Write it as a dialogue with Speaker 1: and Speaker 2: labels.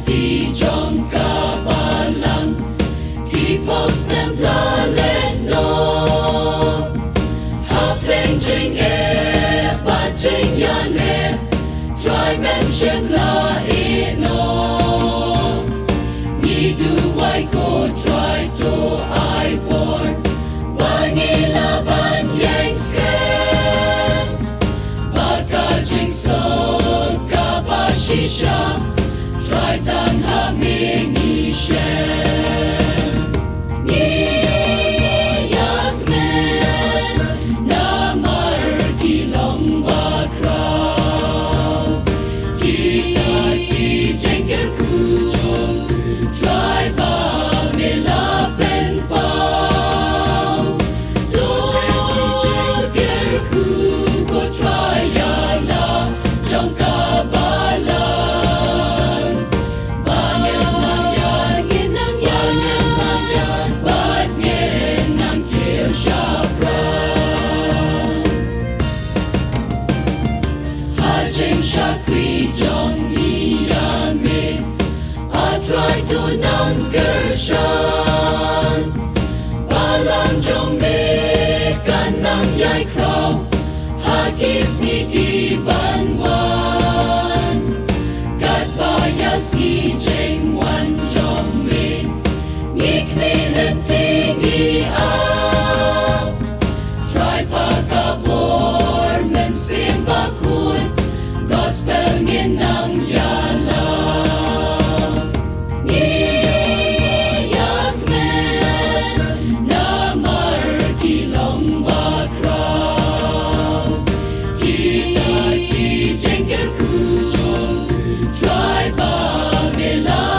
Speaker 1: ti trong cả ba lăng khi post nem la lên no hấp lên trên e ba trên ya lên try men shem la e no ni do I go try to I born Banila ban yang scam baka jing so kabashi try tang ha me ni shem ni yak men na mar kilong ba krao kita ki jengker ku try ba me la pen pao to ger ku go try ya la trong ka ba la Shakri John Niyame I try to Nangershan Balang Jong Me Kanang Yai Krao Hagis Niki Banwan Gat Bayas Ni Jeng Wan Jong Me Nik Me Lenting I Ao Try Pakabor Men Simba Kun Gospel nginang yala ni yak men na mar kilong ba krao kita ki jengker ku try ba mela